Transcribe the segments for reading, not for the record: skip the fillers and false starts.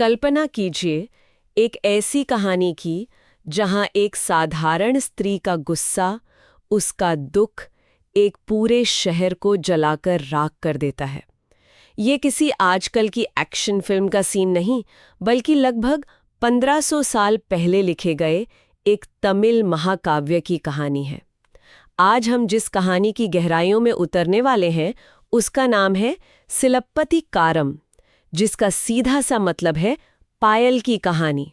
कल्पना कीजिए एक ऐसी कहानी की जहां एक साधारण स्त्री का गुस्सा, उसका दुख एक पूरे शहर को जलाकर राख कर देता है। ये किसी आजकल की एक्शन फिल्म का सीन नहीं, बल्कि लगभग 1500 साल पहले लिखे गए एक तमिल महाकाव्य की कहानी है। आज हम जिस कहानी की गहराइयों में उतरने वाले हैं, उसका नाम है सिलप्पति कारम, जिसका सीधा सा मतलब है पायल की कहानी।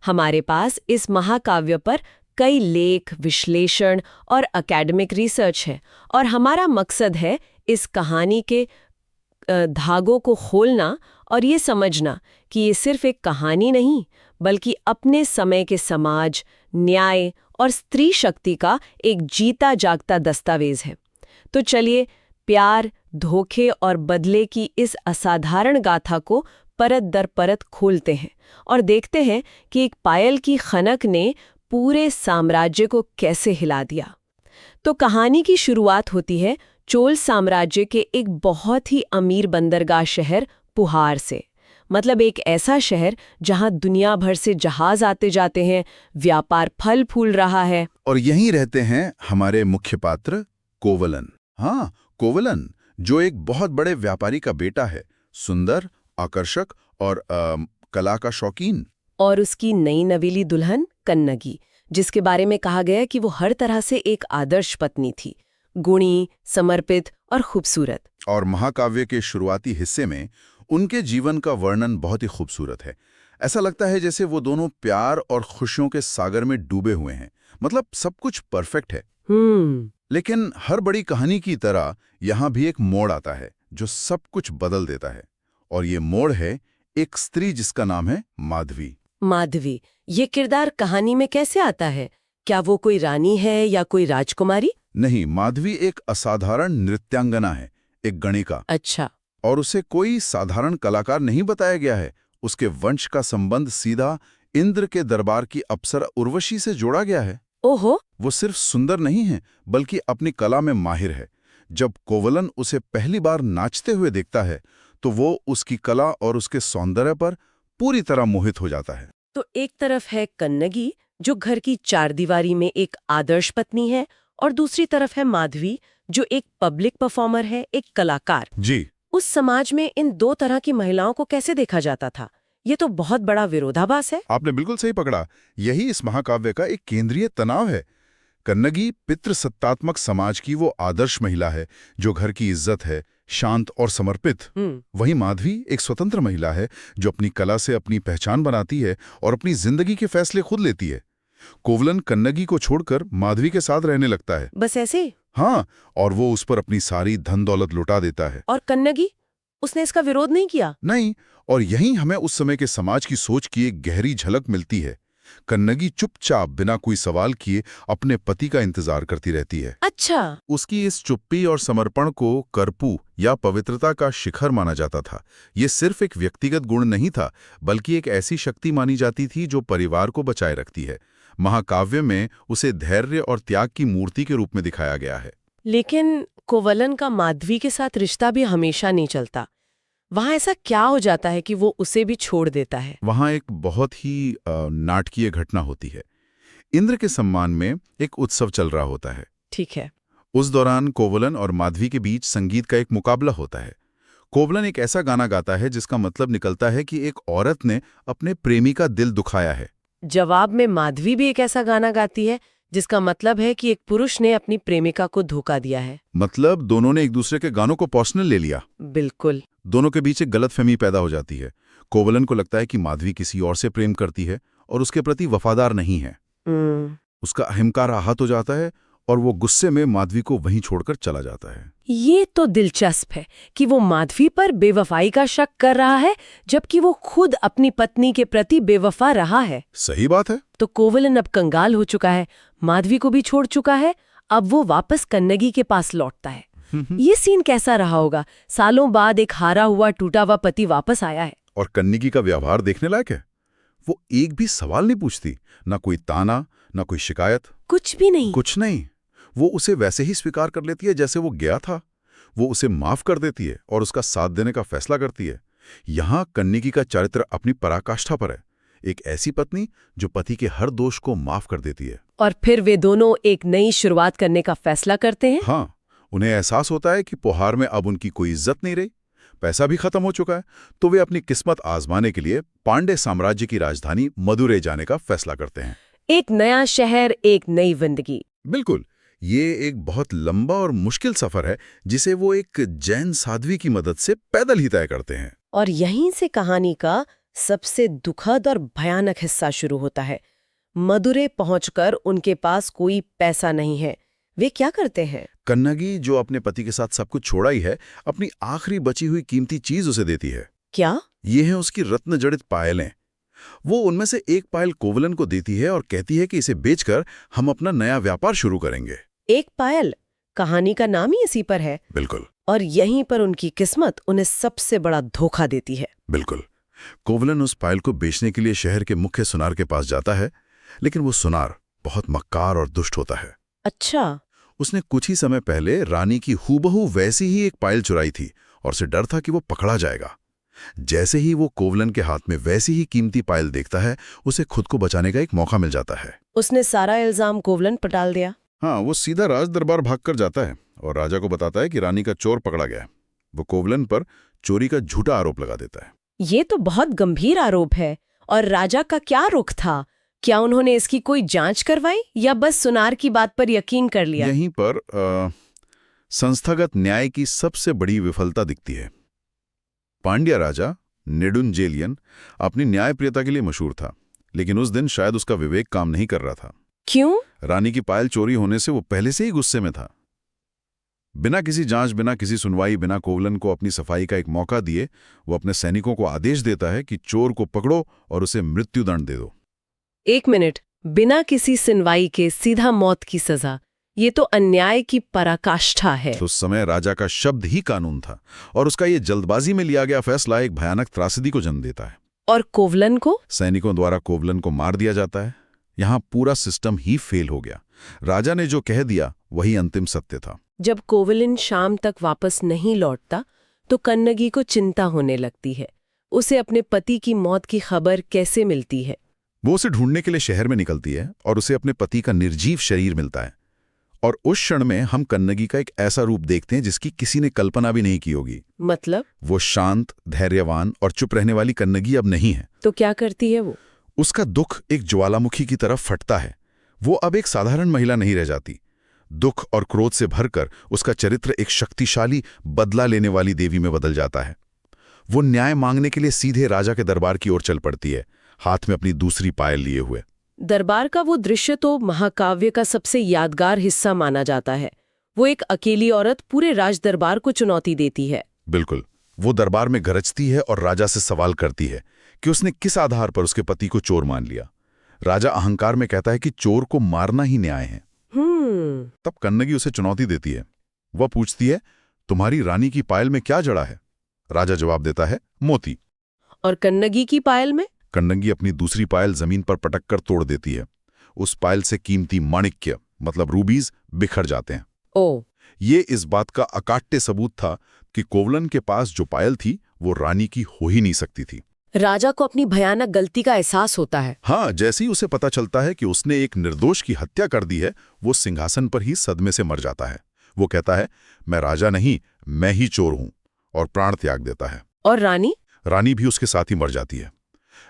हमारे पास इस महाकाव्य पर कई लेख, विश्लेषण और एकेडमिक रिसर्च है, और हमारा मकसद है इस कहानी के धागों को खोलना और ये समझना कि ये सिर्फ एक कहानी नहीं, बल्कि अपने समय के समाज, न्याय और स्त्री शक्ति का एक जीता जागता दस्तावेज है। तो चलिए प्यार, धोखे और बदले की इस असाधारण गाथा को परत दर परत खोलते हैं और देखते हैं कि एक पायल की खनक ने पूरे साम्राज्य को कैसे हिला दिया। तो कहानी की शुरुआत होती है चोल साम्राज्य के एक बहुत ही अमीर बंदरगाह शहर पुहार से। मतलब एक ऐसा शहर जहां दुनिया भर से जहाज आते जाते हैं, व्यापार फल फूल रहा है। और यहीं रहते हैं हमारे मुख्य पात्र कोवलन। हाँ, कोवलन, जो एक बहुत बड़े व्यापारी का बेटा है, सुंदर, आकर्षक और कला का शौकीन। और उसकी नई नवीली दुल्हन कन्नगी, जिसके बारे में कहा गया कि वो हर तरह से एक आदर्श पत्नी थी, गुणी, समर्पित और खूबसूरत। और महाकाव्य के शुरुआती हिस्से में उनके जीवन का वर्णन बहुत ही खूबसूरत है। ऐसा लगता है जैसे वो दोनों प्यार और खुशियों के सागर में डूबे हुए हैं। मतलब सब कुछ परफेक्ट है। लेकिन हर बड़ी कहानी की तरह यहाँ भी एक मोड़ आता है जो सब कुछ बदल देता है। और ये मोड़ है एक स्त्री जिसका नाम है माधवी। माधवी, ये किरदार कहानी में कैसे आता है? क्या वो कोई रानी है या कोई राजकुमारी? नहीं, माधवी एक असाधारण नृत्यांगना है, एक गणिका। अच्छा। और उसे कोई साधारण कलाकार नहीं बताया गया है। उसके वंश का संबंध सीधा इंद्र के दरबार की अप्सरा उर्वशी से जोड़ा गया है। ओहो। वो सिर्फ सुंदर नहीं है, बल्कि अपनी कला में माहिर है। जब कोवलन उसे पहली बार नाचते हुए देखता है, तो वो उसकी कला और उसके सौंदर्य पर पूरी तरह मोहित हो जाता है। तो एक तरफ है कन्नगी, जो घर की चारदीवारी में एक आदर्श पत्नी है, और दूसरी तरफ है माधवी, जो एक पब्लिक परफॉर्मर है, एक कलाकार। जी। उस समाज में इन दो तरह की महिलाओं को कैसे देखा जाता था? ये तो बहुत बड़ा विरोधाभास है। आपने बिल्कुल सही पकड़ा। यही इस महाकाव्य का एक केंद्रीय तनाव है। कन्नगी पितृसत्तात्मक समाज की वो आदर्श महिला है जो घर की इज्जत है, शांत और समर्पित। वहीं माधवी एक स्वतंत्र महिला है जो अपनी कला से अपनी पहचान बनाती है और अपनी जिंदगी के फैसले खुद लेती है। कोवलन कन्नगी को छोड़कर माधवी के साथ रहने लगता है। बस ऐसे? हाँ, और वो उस पर अपनी सारी धन दौलत लुटा देता है। और कन्नगी, उसने इसका विरोध नहीं किया? नहीं, और यहीं हमें उस समय के समाज की सोच की एक गहरी झलक मिलती है। कन्नगी चुपचाप बिना कोई सवाल किए अपने पति का इंतजार करती रहती है। अच्छा। उसकी इस चुप्पी और समर्पण को कर्पू या पवित्रता का शिखर माना जाता था। ये सिर्फ एक व्यक्तिगत गुण नहीं था, बल्कि एक ऐसी शक्ति मानी जाती थी जो परिवार को बचाए रखती है। महाकाव्य में उसे धैर्य और त्याग की मूर्ति के रूप में दिखाया गया है। लेकिन कोवलन का माधवी के साथ रिश्ता भी हमेशा नहीं चलता। वहां ऐसा क्या हो जाता है कि वो उसे भी छोड़ देता है? वहां एक बहुत ही नाटकीय घटना होती है। इंद्र के सम्मान में एक उत्सव चल रहा होता है। ठीक है। उस दौरान कोवलन और माधवी के बीच संगीत का एक मुकाबला होता है। कोवलन एक ऐसा गाना गाता है जिसका मतलब निकलता है कि एक औरत ने अपने प्रेमी का दिल दुखाया है। जवाब में माधवी भी एक ऐसा गाना गाती है जिसका मतलब है कि एक पुरुष ने अपनी प्रेमिका को धोखा दिया है। मतलब दोनों ने एक दूसरे के गानों को पर्सनल ले लिया। बिल्कुल। दोनों के बीच एक गलतफहमी पैदा हो जाती है। कोवलन को लगता है कि माधवी किसी और से प्रेम करती है और उसके प्रति वफादार नहीं है। उसका अहंकार आहत हो जाता है और वो गुस्से में माधवी को वहीं छोड़कर चला जाता है। ये तो दिलचस्प है कि वो माधवी पर बेवफाई का शक कर रहा है, जबकि वो खुद अपनी पत्नी के प्रति बेवफा रहा है। सही बात है। तो कोवलन अब कंगाल हो चुका है, माधवी को भी छोड़ चुका है। अब वो वापस कन्नगी के पास लौटता है। ये सीन कैसा रहा होगा? सालों बाद एक हारा हुआ टूटा हुआ पति वापस आया है। और कन्नगी का व्यवहार देखने लायक है। वो एक भी सवाल नहीं पूछती, ना कोई ताना, ना कोई शिकायत, कुछ भी नहीं। कुछ नहीं। वो उसे वैसे ही स्वीकार कर लेती है जैसे वो गया था। वो उसे माफ कर देती है और उसका साथ देने का फैसला करती है। यहाँ कन्नगी का चरित्र अपनी पराकाष्ठा पर है। एक ऐसी पत्नी जो पति के हर दोष को माफ कर देती है। और फिर वे दोनों एक नई शुरुआत करने का फैसला करते हैं। हाँ, उन्हें एहसास होता है कि पोहार में अब उनकी कोई इज्जत नहीं रही, पैसा भी खत्म हो चुका है, तो वे अपनी किस्मत आजमाने के लिए पांडे साम्राज्य की राजधानी मदुरै जाने का फैसला करते हैं। एक नया शहर, एक नई जिंदगी। बिल्कुल, ये एक बहुत लंबा और मुश्किल सफर है जिसे वो एक जैन साध्वी की मदद से पैदल ही तय करते हैं। और यहीं से कहानी का सबसे दुखद और भयानक हिस्सा शुरू होता है। मदुरै पहुंचकर उनके पास कोई पैसा नहीं है। वे क्या करते हैं? कन्नगी, जो अपने पति के साथ सब कुछ छोड़ा ही है, अपनी आखिरी बची हुई कीमती चीज उसे देती है। क्या? ये हैं उसकी रत्न जड़ित पायलें। वो उनमें से एक पायल कोवलन को देती है और कहती है कि इसे बेचकर हम अपना नया व्यापार शुरू करेंगे। एक पायल? कहानी का नाम ही इसी पर है। बिल्कुल। और यहीं पर उनकी किस्मत उन्हें सबसे बड़ा धोखा देती है। बिल्कुल। कोवलन उस पायल को बेचने के लिए शहर के मुख्य सुनार के पास जाता है, लेकिन वो सुनार बहुत मक्कार और दुष्ट होता है। अच्छा। उसने कुछ ही समय पहले रानी की हूबहू वैसी ही एक पायल चुराई थी और उसे डर था कि वो पकड़ा जाएगा। जैसे ही वो कोवलन के हाथ में वैसी ही कीमती पायल देखता है, उसे खुद को बचाने का एक मौका मिल जाता है। उसने सारा इल्जाम कोवलन पर डाल दिया। हाँ, वो सीधा राज दरबार भागकर जाता है और राजा को बताता है कि रानी का चोर पकड़ा गया है। वो कोवलन पर चोरी का झूठा आरोप लगा देता है। ये तो बहुत गंभीर आरोप है। और राजा का क्या रुख था? क्या उन्होंने इसकी कोई जांच करवाई या बस सुनार की बात पर यकीन कर लिया? यहीं पर संस्थागत न्याय की सबसे बड़ी विफलता दिखती है। पांड्या राजा नेडुंजेलियन अपनी न्यायप्रियता के लिए मशहूर था, लेकिन उस दिन शायद उसका विवेक काम नहीं कर रहा था। क्यों? रानी की पायल चोरी होने से वो पहले से ही गुस्से में था। बिना किसी जांच, बिना किसी सुनवाई, बिना कोवलन को अपनी सफाई का एक मौका दिए, वो अपने सैनिकों को आदेश देता है कि चोर को पकड़ो और उसे मृत्युदंड दे दो। एक मिनट, बिना किसी सुनवाई के सीधा मौत की सजा, ये तो अन्याय की पराकाष्ठा है। तो उस समय राजा का शब्द ही कानून था और उसका ये जल्दबाजी में लिया गया फैसला एक भयानक त्रासदी को जन्म देता है। और कोवलन को? सैनिकों द्वारा कोवलन को मार दिया जाता है। यहाँ पूरा सिस्टम ही फेल हो गया। राजा ने जो कह दिया वही अंतिम सत्य था। जब कोवलन शाम तक वापस नहीं लौटता तो कन्नगी को चिंता होने लगती है। उसे अपने पति की मौत की खबर कैसे मिलती है? वो उसे ढूंढने के लिए शहर में निकलती है और उसे अपने पति का निर्जीव शरीर मिलता है। और उस क्षण में हम कन्नगी का एक ऐसा रूप देखते हैं जिसकी किसी ने कल्पना भी नहीं की होगी। मतलब? वो शांत, धैर्यवान और चुप रहने वाली कन्नगी अब नहीं है। तो क्या करती है वो? उसका दुख एक ज्वालामुखी की तरफ फटता है। वो अब एक साधारण महिला नहीं रह जाती। दुख और क्रोध से भरकर उसका चरित्र एक शक्तिशाली, बदला लेने वाली देवी में बदल जाता है। वो न्याय मांगने के लिए सीधे राजा के दरबार की ओर चल पड़ती है, हाथ में अपनी दूसरी पायल लिए हुए। दरबार का वो दृश्य तो महाकाव्य का सबसे यादगार हिस्सा माना जाता है। वो एक अकेली औरत पूरे राज दरबार को चुनौती देती है। बिल्कुल। वो दरबार में गरजती है और राजा से सवाल करती है कि उसने किस आधार पर उसके पति को चोर मान लिया। राजा अहंकार में कहता है कि चोर को मारना ही न्याय है। तब कन्नगी उसे चुनौती देती है। वह पूछती है, तुम्हारी रानी की पायल में क्या जड़ा है? राजा जवाब देता है, मोती। और कन्नगी की पायल में? कन्नगी अपनी दूसरी पायल जमीन पर पटककर तोड़ देती है। उस पायल से कीमती माणिक्य, मतलब रूबीज, बिखर जाते हैं। ओ। ये इस बात का अकाट्य सबूत था कि कोवलन के पास जो पायल थी वो रानी की हो ही नहीं सकती थी। राजा को अपनी भयानक गलती का एहसास होता है। हाँ, जैसे ही उसे पता चलता है कि उसने एक निर्दोष की हत्या कर दी है, वो सिंहासन पर ही सदमे से मर जाता है। वो कहता है, मैं राजा नहीं, मैं ही चोर हूं, और प्राण त्याग देता है। और रानी? रानी भी उसके साथ ही मर जाती है।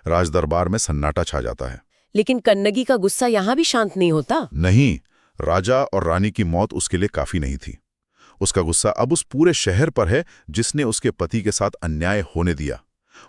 राज दरबार में सन्नाटा छा जाता है। लेकिन कन्नगी का गुस्सा यहाँ भी शांत नहीं होता। नहीं, राजा और रानी की मौत उसके लिए काफी नहीं थी। उसका गुस्सा अब उस पूरे शहर पर है जिसने उसके पति के साथ अन्याय होने दिया।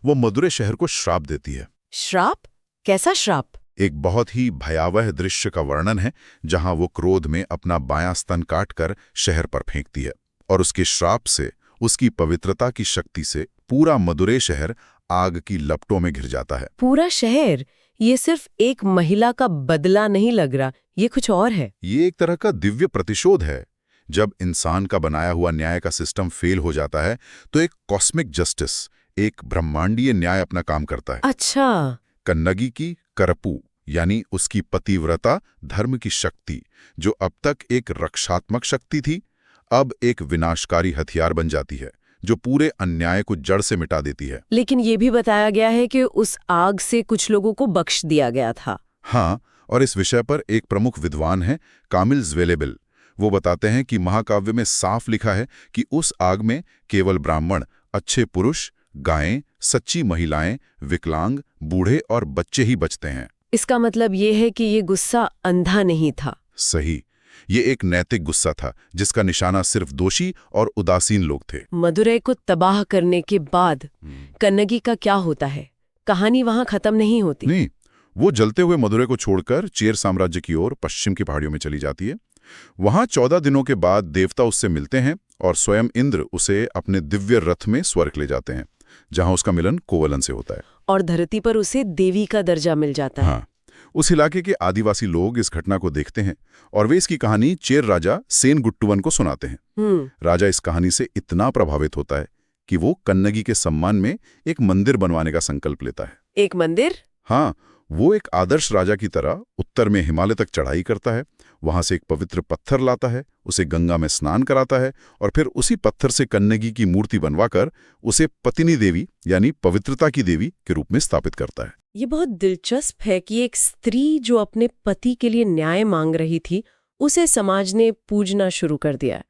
वो मदुरै शहर को श्राप देती है। श्राप? कैसा श्राप? एक बहुत ही भयावह दृश्य का वर्णन है जहां वो क्रोध में अपना बायां स्तन काटकर शहर पर फेंकती है और उसके श्राप से, उसकी पवित्रता की शक्ति से पूरा मदुरै शहर आग की लपटों में घिर जाता है। पूरा शहर? ये सिर्फ एक महिला का बदला नहीं लग रहा, ये कुछ और है। ये एक तरह का दिव्य प्रतिशोध है। जब इंसान का बनाया हुआ न्याय का सिस्टम फेल हो जाता है तो एक कॉस्मिक जस्टिस, एक ब्रह्मांडीय न्याय अपना काम करता है। अच्छा। कन्नगी की करपू, यानी उसकी पतिव्रता धर्म की शक्ति, जो अब तक एक रक्षात्मक शक्ति थी, अब एक विनाशकारी हथियार बन जाती है, जो पूरे अन्याय को जड़ से मिटा देती है। लेकिन ये भी बताया गया है कि उस आग से कुछ लोगों को बख्श दिया गया था। हाँ, और इस विषय पर एक प्रमुख विद्वान है कामिल ज़्वेलेबिल। वो बताते हैं कि महाकाव्य में साफ लिखा है कि उस आग में केवल ब्राह्मण, अच्छे पुरुष, गायें, सच्ची महिलाएं, विकलांग, बूढ़े और बच्चे ही बचते हैं। इसका मतलब ये है कि ये गुस्सा अंधा नहीं था। सही, ये एक नैतिक गुस्सा था जिसका निशाना सिर्फ दोषी और उदासीन लोग थे। मदुरै को तबाह करने के बाद कन्नगी का क्या होता है? कहानी वहां खत्म नहीं होती। नहीं, वो जलते हुए मदुरै को छोड़कर चेर साम्राज्य की ओर पश्चिम की पहाड़ियों में चली जाती है। वहां 14 दिनों के बाद देवता उससे मिलते हैं और स्वयं इंद्र उसे अपने दिव्य रथ में स्वर्ग ले जाते हैं, जहां उसका मिलन कोवलन से होता है। और धरती पर उसे देवी का दर्जा मिल जाता है। हाँ, उस इलाके के आदिवासी लोग इस घटना को देखते हैं और वे इसकी कहानी चेर राजा सेनगुट्टुवन को सुनाते हैं। राजा इस कहानी से इतना प्रभावित होता है कि वो कन्नगी के सम्मान में एक मंदिर बनवाने का संकल्प लेता है। एक मंदिर? हाँ, वो एक आदर्श राजा की तरह उत्तर में हिमालय तक चढ़ाई करता है, वहां से एक पवित्र पत्थर लाता है, उसे गंगा में स्नान कराता है और फिर उसी पत्थर से कन्नगी की मूर्ति बनवाकर उसे पतिनी देवी यानी पवित्रता की देवी के रूप में स्थापित करता है। ये बहुत दिलचस्प है कि एक स्त्री जो अपने पति के लिए न्याय मांग रही थी, उसे समाज ने पूजना शुरू कर दिया।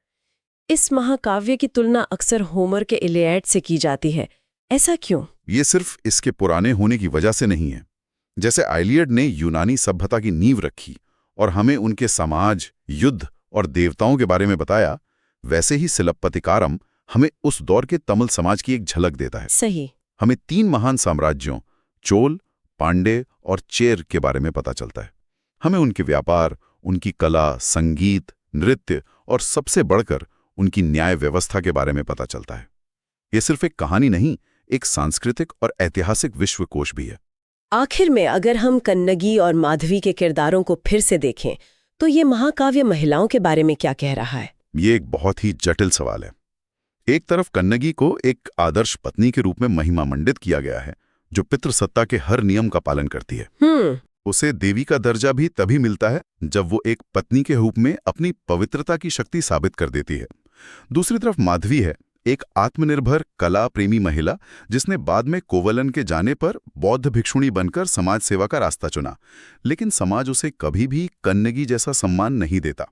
इस महाकाव्य की तुलना अक्सर होमर के इलियड से की जाती है। ऐसा क्यों? ये सिर्फ इसके पुराने होने की वजह से नहीं है। जैसे आइलियड ने यूनानी सभ्यता की नींव रखी और हमें उनके समाज, युद्ध और देवताओं के बारे में बताया, वैसे ही सिलप्पतिकारम हमें उस दौर के तमिल समाज की एक झलक देता है। सही। हमें 3 महान साम्राज्यों चोल, पांडे और चेर के बारे में पता चलता है। हमें उनके व्यापार, उनकी कला, संगीत, नृत्य और सबसे बढ़कर उनकी न्याय व्यवस्था के बारे में पता चलता है। ये सिर्फ एक कहानी नहीं, एक सांस्कृतिक और ऐतिहासिक विश्वकोश भी है। आखिर में अगर हम कन्नगी और माधवी के किरदारों को फिर से देखें, तो ये महाकाव्य महिलाओं के बारे में क्या कह रहा है? ये एक बहुत ही जटिल सवाल है। एक तरफ कन्नगी को एक आदर्श पत्नी के रूप में महिमा मंडित किया गया है, जो पितृसत्ता के हर नियम का पालन करती है। उसे देवी का दर्जा भी तभी मिलता है जब वो एक पत्नी के रूप में अपनी पवित्रता की शक्ति साबित कर देती है। दूसरी तरफ माधवी है, एक आत्मनिर्भर कला प्रेमी महिला जिसने बाद में कोवलन के जाने पर बौद्ध भिक्षुणी बनकर समाज सेवा का रास्ता चुना, लेकिन समाज उसे कभी भी कन्नगी जैसा सम्मान नहीं देता।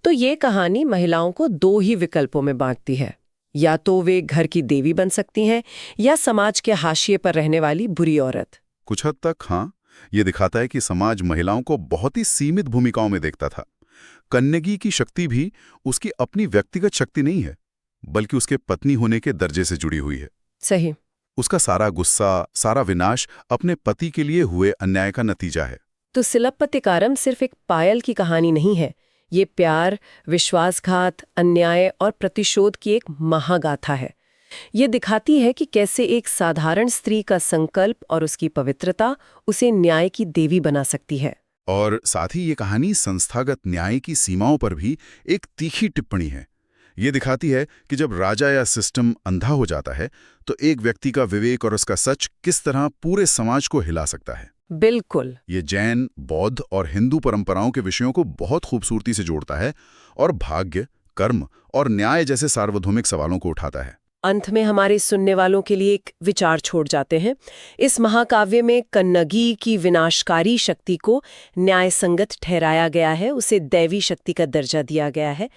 तो ये कहानी महिलाओं को 2 ही विकल्पों में बांटती है। या तो वे घर की देवी बन सकती हैं या समाज के हाशिए पर रहने वाली बुरी औरत। कुछ हद तक हाँ, ये दिखाता है कि समाज महिलाओं को बहुत ही सीमित भूमिकाओं में देखता था। कन्नगी की शक्ति भी उसकी अपनी व्यक्तिगत शक्ति नहीं है, बल्कि उसके पत्नी होने के दर्जे से जुड़ी हुई है। सही। उसका सारा गुस्सा, सारा विनाश अपने पति के लिए हुए अन्याय का नतीजा है। तो सिलप्पतिकारम सिर्फ एक पायल की कहानी नहीं है, ये प्यार, विश्वासघात, अन्याय और प्रतिशोध की एक महागाथा है। ये दिखाती है कि कैसे एक साधारण स्त्री का संकल्प और उसकी पवित्रता उसे न्याय की देवी बना सकती है। और साथ ही ये कहानी संस्थागत न्याय की सीमाओं पर भी एक तीखी टिप्पणी है। ये दिखाती है कि जब राजा या सिस्टम अंधा हो जाता है, तो एक व्यक्ति का विवेक और उसका सच किस तरह पूरे समाज को हिला सकता है। बिल्कुल। ये जैन, बौद्ध और हिंदू परंपराओं के विषयों को बहुत खूबसूरती से जोड़ता है और भाग्य, कर्म और न्याय जैसे सार्वभौमिक सवालों को उठाता है। अंत में हमारे सुनने वालों के लिए एक विचार छोड़ जाते हैं। इस महाकाव्य में कन्नगी की विनाशकारी शक्ति को न्याय संगत ठहराया गया है, उसे दैवी शक्ति का दर्जा दिया गया है।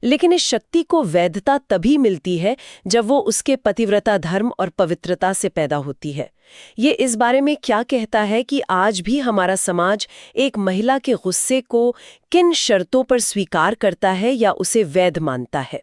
लेकिन इस शक्ति को वैधता तभी मिलती है जब वो उसके पतिव्रता धर्म और पवित्रता से पैदा होती है। ये इस बारे में क्या कहता है कि आज भी हमारा समाज एक महिला के गुस्से को किन शर्तों पर स्वीकार करता है या उसे वैध मानता है।